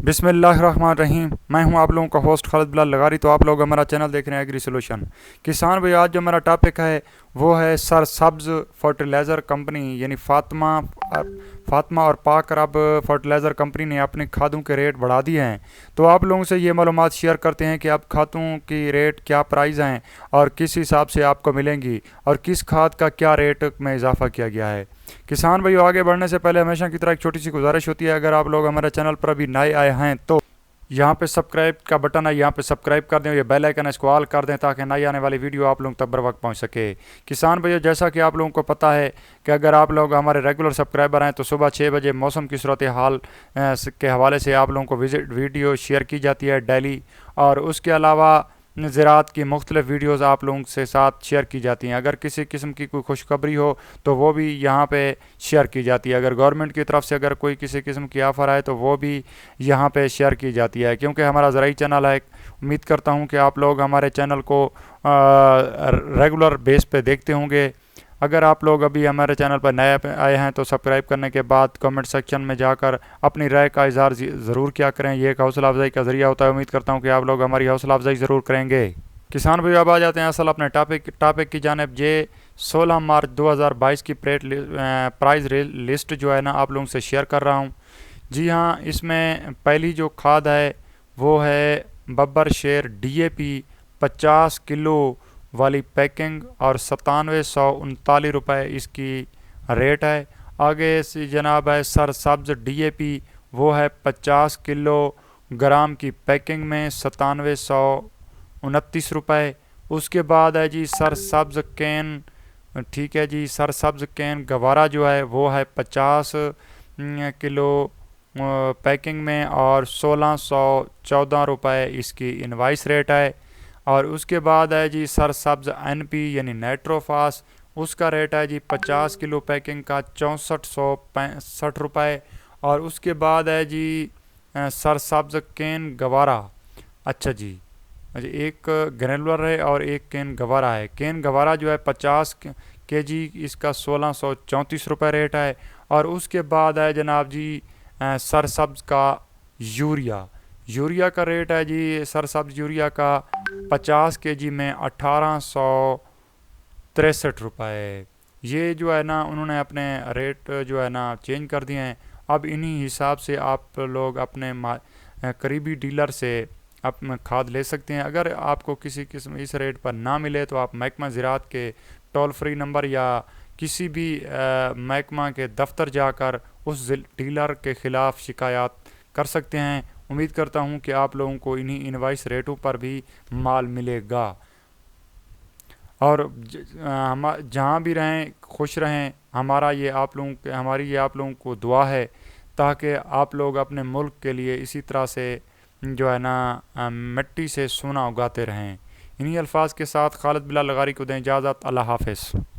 बिस्मिल्लाहिर्रहमानिर्रहीम। मैं हूं आप लोगों का होस्ट खालिद बिलाल लगारी। तो आप लोग हमारा चैनल देख रहे हैं एग्री सोल्यूशन। किसान भाई, आज जो मेरा टॉपिक है वो है सरसब्ज़ फर्टिलाइज़र कंपनी यानी फातिमा और पाक अरब फर्टिलाइज़र कंपनी ने अपनी खादों के रेट बढ़ा दिए हैं। तो आप लोगों से ये मालूमात शेयर करते हैं कि अब खादों की रेट क्या प्राइस हैं और किस हिसाब से आपको मिलेंगी और किस खाद का क्या रेट में इजाफा किया गया है। किसान भाइयों, आगे बढ़ने से पहले हमेशा की तरह एक छोटी सी गुजारिश होती है, अगर आप लोग हमारे चैनल पर अभी नए आए हैं तो यहाँ पे सब्सक्राइब का बटन है, यहाँ पे सब्सक्राइब कर दें, ये बेल आइकन है इसको ऑल कर दें ताकि नई आने वाली वीडियो आप लोगों तक बर वक्त पहुँच सके। किसान भाइयों, जैसा कि आप लोगों को पता है कि अगर आप लोग हमारे रेगुलर सब्सक्राइबर हैं तो सुबह 6 बजे मौसम की सूरत हाल के हवाले से आप लोगों को वीडियो शेयर की जाती है डेली, और उसके अलावा ज़राअत की मुख्तलिफ़ वीडियोज़ आप लोगों से साथ शेयर की जाती हैं। अगर किसी किस्म की कोई खुशखबरी हो तो वो भी यहाँ पे शेयर की जाती है। अगर गवर्नमेंट की तरफ से अगर कोई किसी किस्म की ऑफ़र आए तो वो भी यहाँ पे शेयर की जाती है, क्योंकि हमारा ज़राई चैनल है। उम्मीद करता हूँ कि आप लोग हमारे चैनल को रेगुलर बेस पे देखते होंगे। अगर आप लोग अभी हमारे चैनल पर नए आए हैं तो सब्सक्राइब करने के बाद कमेंट सेक्शन में जाकर अपनी राय का इज़हार ज़रूर किया करें। ये एक हौसला अफजाई का ज़रिया होता है। उम्मीद करता हूँ कि आप लोग हमारी हौसला अफजाई ज़रूर करेंगे। किसान भाई, अब आ जाते हैं असल अपने टॉपिक की जानिब। ये 16 मार्च 2022 की प्राइस लिस्ट जो है ना आप लोगों से शेयर कर रहा हूँ। जी हाँ, इसमें पहली जो खाद है वो है बब्बर शेर DAP 50 किलो वाली पैकिंग और 9739 इसकी रेट है। आगे से जनाब है सरसब्ज़ DAP, वो है 50 किलो ग्राम की पैकिंग में 9729 रुपये। उसके बाद है जी सरसब्ज़ कैन, ठीक है जी, सरसब्ज़ कैन गवारा जो है वो है 50 किलो पैकिंग में और 1614 रुपये इसकी इनवाइस रेट है। और उसके बाद है जी सरसब्ज़ NP यानी नाइट्रोफास, उसका रेट है जी 50 किलो पैकिंग का 6465 रुपये। और उसके बाद है जी सरसब्ज़ कैन गवारा। अच्छा जी, एक ग्रेनुलर है और एक कैन गवारा है। कैन गवारा जो है 50 kg, इसका 1634 रुपये रेट है। और उसके बाद है जनाब जी सरसब्ज़ का यूरिया का रेट है जी सरसब्ज़ यूरिया का 50 kg में 1863 रुपये। ये जो है ना उन्होंने अपने रेट जो है ना चेंज कर दिए हैं। अब इन्हीं हिसाब से आप लोग अपने करीबी डीलर से आप खाद ले सकते हैं। अगर आपको किसी किस्म इस रेट पर ना मिले तो आप महकमा ज़राअत के टोल फ्री नंबर या किसी भी महकमा के दफ्तर जाकर उस डीलर के ख़िलाफ़ शिकायत कर सकते हैं। उम्मीद करता हूं कि आप लोगों को इन्हीं इनवाइस रेटों पर भी माल मिलेगा। और हम जहां भी रहें खुश रहें। हमारी ये आप लोगों को दुआ है ताकि आप लोग अपने मुल्क के लिए इसी तरह से जो है ना मिट्टी से सोना उगाते रहें। इन्हीं अल्फाज के साथ खालिद बिलाल लगारी को दें इजाज़त। अल्लाह हाफ़िज़।